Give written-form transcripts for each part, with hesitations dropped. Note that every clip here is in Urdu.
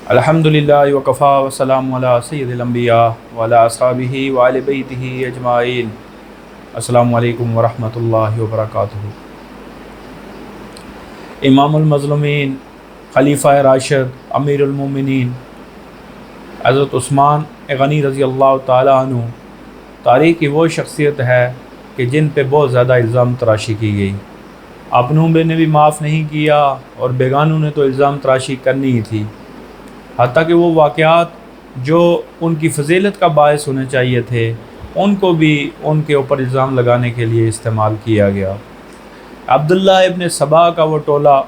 الحمدللہ وکفا وسلام علی سید الانبیاء وعلی اصحابہ وآل بیتہ اجمعین۔ السلام علیکم ورحمۃ اللہ وبرکاتہ۔ امام المظلومین، خلیفہ راشد، امیر المومنین حضرت عثمان غنی رضی اللہ تعالیٰ عنہ تاریخ کی وہ شخصیت ہے کہ جن پہ بہت زیادہ الزام تراشی کی گئی۔ اپنوں نے بھی معاف نہیں کیا اور بیگانوں نے تو الزام تراشی کرنی ہی تھی، حتیٰ کہ وہ واقعات جو ان کی فضیلت کا باعث ہونے چاہیے تھے ان کو بھی ان کے اوپر الزام لگانے کے لیے استعمال کیا گیا۔ عبداللہ ابن سبا کا وہ ٹولہ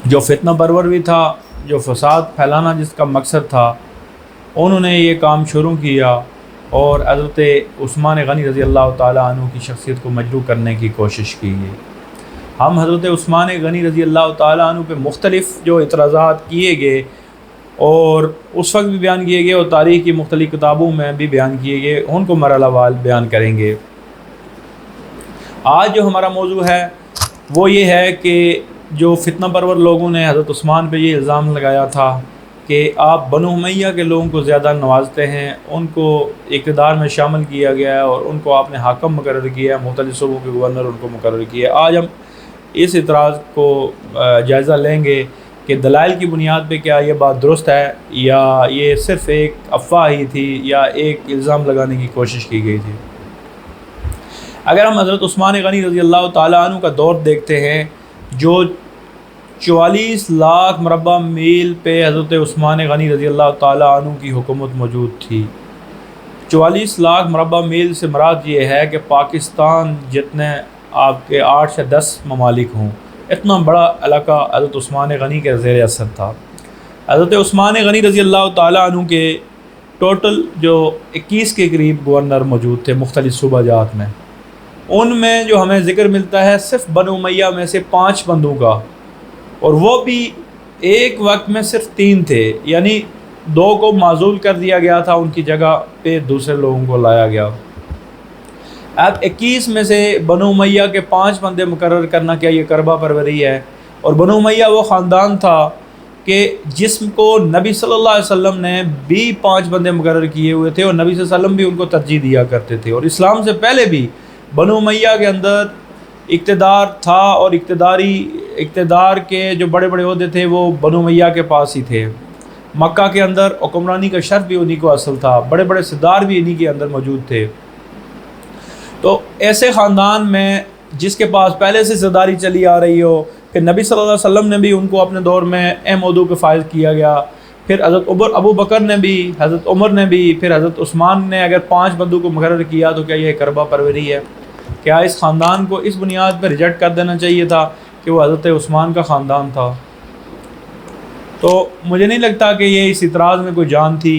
جو فتنہ پرور بھی تھا، جو فساد پھیلانا جس کا مقصد تھا، انہوں نے یہ کام شروع کیا اور حضرت عثمان غنی رضی اللہ تعالیٰ عنہ کی شخصیت کو مجروح کرنے کی کوشش کی گئی۔ ہم حضرت عثمان غنی رضی اللہ تعالیٰ عنہ پہ مختلف جو اعتراضات کیے گئے اور اس وقت بھی بیان کیے گئے اور تاریخ کی مختلف کتابوں میں بھی بیان کیے گئے، ان کو مرحلہ وار بیان کریں گے۔ آج جو ہمارا موضوع ہے وہ یہ ہے کہ جو فتنہ پرور لوگوں نے حضرت عثمان پہ یہ الزام لگایا تھا کہ آپ بنو امیہ کے لوگوں کو زیادہ نوازتے ہیں، ان کو اقتدار میں شامل کیا گیا ہے اور ان کو آپ نے حاکم مقرر کیا ہے، مختلف صوبوں کے گورنر ان کو مقرر کیا ہے۔ آج ہم اس اعتراض کو جائزہ لیں گے کہ دلائل کی بنیاد پہ کیا یہ بات درست ہے یا یہ صرف ایک افواہ ہی تھی یا ایک الزام لگانے کی کوشش کی گئی تھی۔ اگر ہم حضرت عثمان غنی رضی اللہ تعالیٰ عنہ کا دور دیکھتے ہیں، جو 44 لاکھ مربع میل پہ حضرت عثمان غنی رضی اللہ تعالیٰ عنہ کی حکومت موجود تھی۔ 44 لاکھ مربع میل سے مراد یہ ہے کہ پاکستان جتنے آپ کے 8 سے 10 ممالک ہوں، اتنا بڑا علاقہ حضرت عثمان غنی کے زیر اثر تھا۔ حضرت عثمان غنی رضی اللہ تعالیٰ عنہ کے ٹوٹل جو 21 کے قریب گورنر موجود تھے مختلف صوبہ جات میں، ان میں جو ہمیں ذکر ملتا ہے صرف بنو امیہ میں سے 5 بندوں کا، اور وہ بھی ایک وقت میں صرف 3 تھے، یعنی 2 کو معزول کر دیا گیا تھا، ان کی جگہ پہ دوسرے لوگوں کو لایا گیا۔ اب 21 میں سے بنو امیہ کے 5 بندے مقرر کرنا کیا یہ کربہ پروری ہے؟ اور بنو امیہ وہ خاندان تھا کہ جس کو نبی صلی اللہ علیہ وسلم نے بھی 5 بندے مقرر کیے ہوئے تھے اور نبی صلی اللہ علیہ وسلم بھی ان کو ترجیح دیا کرتے تھے، اور اسلام سے پہلے بھی بنو امیہ کے اندر اقتدار تھا اور اقتدار کے جو بڑے بڑے عہدے تھے وہ بنو امیہ کے پاس ہی تھے۔ مکہ کے اندر حکمرانی کا شرف بھی انہی کو حاصل تھا، بڑے بڑے سردار بھی انہی کے اندر موجود تھے۔ تو ایسے خاندان میں جس کے پاس پہلے سے سرداری چلی آ رہی ہو، پھر نبی صلی اللہ علیہ وسلم نے بھی ان کو اپنے دور میں اہم عہدوں پہ فائز کیا گیا، پھر حضرت ابو بکر نے بھی، حضرت عمر نے بھی، پھر حضرت عثمان نے اگر 5 بندوں کو مقرر کیا تو کیا یہ کربہ پروری ہے؟ کیا اس خاندان کو اس بنیاد پر ریجیکٹ کر دینا چاہیے تھا کہ وہ حضرت عثمان کا خاندان تھا؟ تو مجھے نہیں لگتا کہ یہ اس اعتراض میں کوئی جان تھی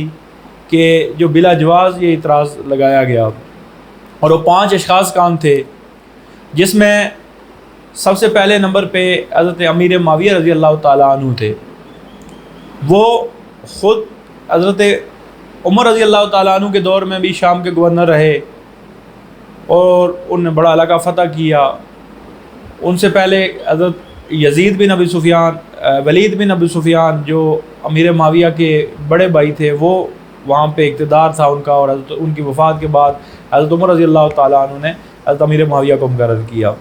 کہ جو بلا جواز یہ اعتراض لگایا گیا۔ اور وہ 5 اشخاص کام تھے، جس میں سب سے پہلے نمبر پہ حضرت امیر معاویہ رضی اللہ تعالیٰ عنہ تھے۔ وہ خود حضرت عمر رضی اللہ تعالیٰ عنہ کے دور میں بھی شام کے گورنر رہے اور ان نے بڑا علاقہ فتح کیا۔ ان سے پہلے حضرت یزید بن ابی سفیان، ولید بن ابی سفیان جو امیر معاویہ کے بڑے بھائی تھے، وہ وہاں پہ اقتدار تھا ان کا، اور حضرت ان کی وفات کے بعد حضرت عمر رضی اللہ تعالیٰ عنہ نے حضرت امیر معاویہ کو مقرر کیا۔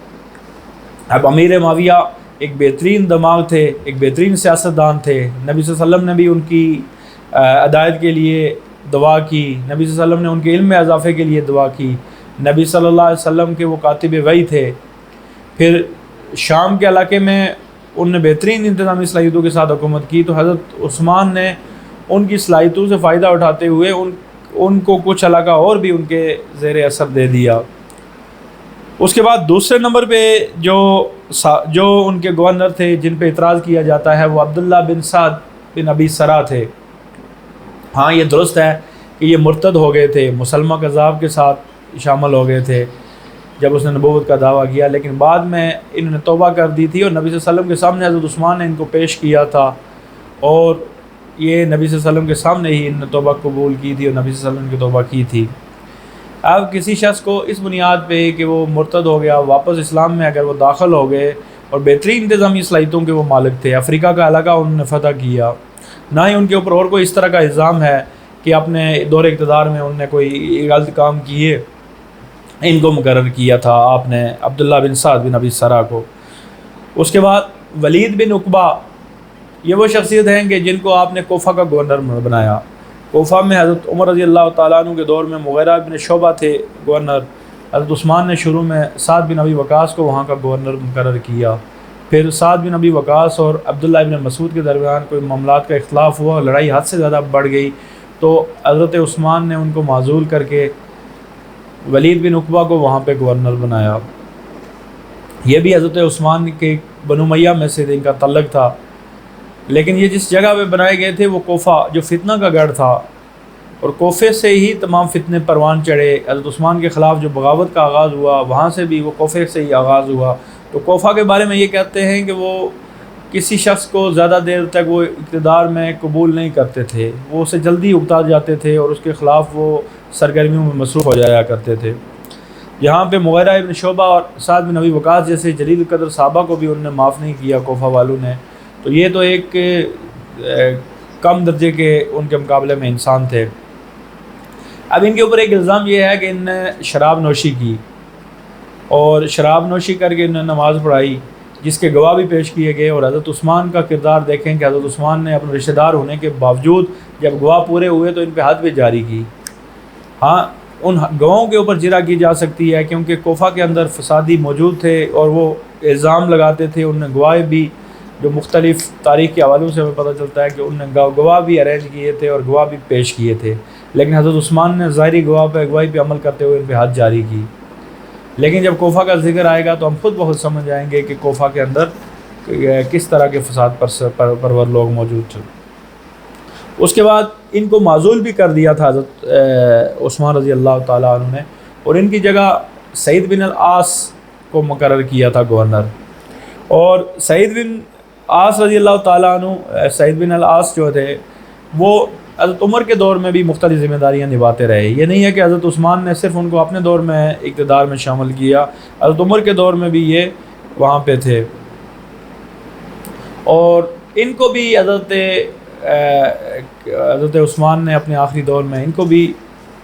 اب امیر معاویہ ایک بہترین دماغ تھے، ایک بہترین سیاستدان تھے، نبی صلی اللہ علیہ وسلم نے بھی ان کی ہدایت کے لیے دعا کی، نبی صلی اللہ علیہ وسلم نے ان کے علم میں اضافے کے لیے دعا کی، نبی صلی اللہ علیہ وسلم کے وہ کاتب وحی تھے۔ پھر شام کے علاقے میں ان نے بہترین انتظامی صلاحیتوں کے ساتھ حکومت کی، تو حضرت عثمان نے ان کی صلاحیتوں سے فائدہ اٹھاتے ہوئے ان کو کچھ علاقہ اور بھی ان کے زیر اثر دے دیا۔ اس کے بعد دوسرے نمبر پہ جو ان کے گورنر تھے جن پہ اعتراض کیا جاتا ہے، وہ عبداللہ بن سعد بن ابی سرا تھے۔ ہاں یہ درست ہے کہ یہ مرتد ہو گئے تھے، مسلمہ کذاب کے ساتھ شامل ہو گئے تھے جب اس نے نبوت کا دعویٰ کیا، لیکن بعد میں انہوں نے توبہ کر دی تھی اور نبی صلی اللہ علیہ وسلم کے سامنے حضرت عثمان نے ان کو پیش کیا تھا، اور یہ نبی صلی اللہ علیہ وسلم کے سامنے ہی انہوں نے توبہ قبول کی تھی اور نبی صلی اللہ علیہ وسلم کی توبہ کی تھی۔ اب کسی شخص کو اس بنیاد پہ کہ وہ مرتد ہو گیا، واپس اسلام میں اگر وہ داخل ہو گئے، اور بہترین انتظامی صلاحیتوں کے وہ مالک تھے، افریقہ کا علاقہ انہوں نے فتح کیا، نہ ہی ان کے اوپر اور کوئی اس طرح کا الزام ہے کہ اپنے دور اقتدار میں انہوں نے کوئی غلط کام کیے، ان کو مقرر کیا تھا آپ نے عبداللہ بن سعد بن ابی سرا کو۔ اس کے بعد ولید بن عقبہ، یہ وہ شخصیت ہیں کہ جن کو آپ نے کوفہ کا گورنر بنایا۔ کوفہ میں حضرت عمر رضی اللہ تعالیٰ عنہ کے دور میں مغیرہ بن شعبہ تھے گورنر، حضرت عثمان نے شروع میں سعد بن ابی وقاص کو وہاں کا گورنر مقرر کیا، پھر سعد بن ابی وقاص اور عبداللہ بن مسعود کے درمیان کوئی معاملات کا اختلاف ہوا، لڑائی حد سے زیادہ بڑھ گئی، تو حضرت عثمان نے ان کو معزول کر کے ولید بن عقبہ کو وہاں پہ گورنر بنایا۔ یہ بھی حضرت عثمان کے بنو امیہ میں سے ان کا تعلق تھا، لیکن یہ جس جگہ پہ بنائے گئے تھے وہ کوفہ جو فتنہ کا گڑھ تھا، اور کوفے سے ہی تمام فتنے پروان چڑھے۔ حضرت عثمان کے خلاف جو بغاوت کا آغاز ہوا وہاں سے بھی وہ کوفے سے ہی آغاز ہوا۔ تو کوفہ کے بارے میں یہ کہتے ہیں کہ وہ کسی شخص کو زیادہ دیر تک وہ اقتدار میں قبول نہیں کرتے تھے، وہ اسے جلدی اکتا جاتے تھے اور اس کے خلاف وہ سرگرمیوں میں مصروف ہو جایا کرتے تھے۔ یہاں پہ مغیرہ ابن شعبہ اور سعد بن ابی وقاص جیسے جلیل القدر صحابہ کو بھی انہوں نے معاف نہیں کیا کوفہ والوں نے، تو یہ تو ایک کم درجے کے ان کے مقابلے میں انسان تھے۔ اب ان کے اوپر ایک الزام یہ ہے کہ ان نے شراب نوشی کی، اور شراب نوشی کر کے انہوں نے نماز پڑھائی، جس کے گواہ بھی پیش کیے گئے۔ اور حضرت عثمان کا کردار دیکھیں کہ حضرت عثمان نے اپنے رشتہ دار ہونے کے باوجود جب گواہ پورے ہوئے تو ان پہ حد بھی جاری کی۔ ہاں، ان گواہوں کے اوپر جرح کی جا سکتی ہے کیونکہ کوفہ کے اندر فسادی موجود تھے اور وہ الزام لگاتے تھے۔ انہوں نے گواہ بھی جو مختلف تاریخ کے حوالوں سے ہمیں پتہ چلتا ہے کہ انہوں نے گواہ بھی ارینج کیے تھے اور گواہ بھی پیش کیے تھے، لیکن حضرت عثمان نے ظاہری گواہی پہ عمل کرتے ہوئے ان پہ حد جاری کی۔ لیکن جب کوفہ کا ذکر آئے گا تو ہم خود بہت سمجھ جائیں گے کہ کوفہ کے اندر کس طرح کے فساد پرور لوگ موجود تھے۔ اس کے بعد ان کو معزول بھی کر دیا تھا حضرت عثمان رضی اللہ تعالیٰ عنہ نے، اور ان کی جگہ سعید بن العاص کو مقرر کیا تھا گورنر۔ اور سعید بن عاص رضی اللہ تعالیٰ عنہ، سعید بن العاص جو تھے وہ حضرت عمر کے دور میں بھی مختلف ذمہ داریاں نبھاتے رہے۔ یہ نہیں ہے کہ حضرت عثمان نے صرف ان کو اپنے دور میں اقتدار میں شامل کیا، حضرت عمر کے دور میں بھی یہ وہاں پہ تھے، اور ان کو بھی حضرت عثمان نے اپنے آخری دور میں ان کو بھی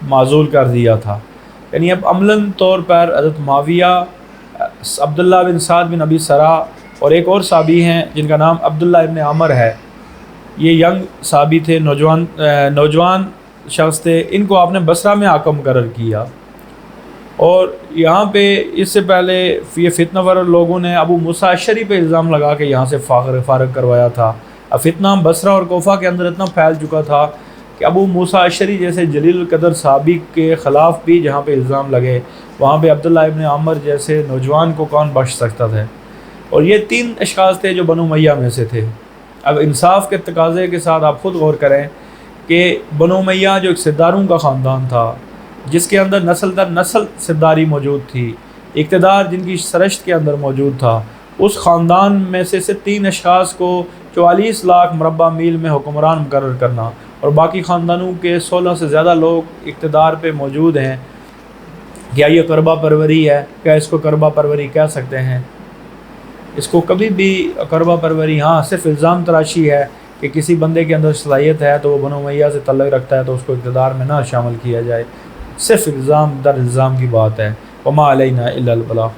معزول کر دیا تھا۔ یعنی اب عملاً طور پر حضرت معاویہ، عبداللہ بن سعد بن ابی سرا اور ایک اور صحابی ہیں جن کا نام عبداللہ ابن عمر ہے، یہ ینگ صحابی تھے، نوجوان شخص تھے، ان کو آپ نے بصرہ میں حاکم مقرر کیا۔ اور یہاں پہ اس سے پہلے یہ فتنہ ور لوگوں نے ابو موسیٰ اشعری پہ الزام لگا کے یہاں سے فارغ کروایا تھا۔ اب فتنہ بصرہ اور کوفہ کے اندر اتنا پھیل چکا تھا کہ ابو موسیٰ اشعری جیسے جلیل القدر صحابی کے خلاف بھی جہاں پہ الزام لگے، وہاں پہ عبداللہ ابن عمر جیسے نوجوان کو کون بخش سکتا تھا؟ اور یہ 3 اشخاص تھے جو بنو امیہ میں سے تھے۔ اب انصاف کے تقاضے کے ساتھ آپ خود غور کریں کہ بنو امیہ جو ایک سرداروں کا خاندان تھا، جس کے اندر نسل در نسل سرداری موجود تھی، اقتدار جن کی سرشت کے اندر موجود تھا، اس خاندان میں سے 3 اشخاص کو 44 لاکھ مربع میل میں حکمران مقرر کرنا، اور باقی خاندانوں کے 16 سے زیادہ لوگ اقتدار پہ موجود ہیں، کیا یہ قربہ پروری ہے؟ کیا اس کو قربہ پروری کہہ سکتے ہیں؟ اس کو کبھی بھی قربہ پروری، ہاں صرف الزام تراشی ہے کہ کسی بندے کے اندر صلاحیت ہے تو وہ بنو امیہ سے تعلق رکھتا ہے تو اس کو اقتدار میں نہ شامل کیا جائے، صرف الزام در الزام کی بات ہے۔ وما علینا الا البلاغ۔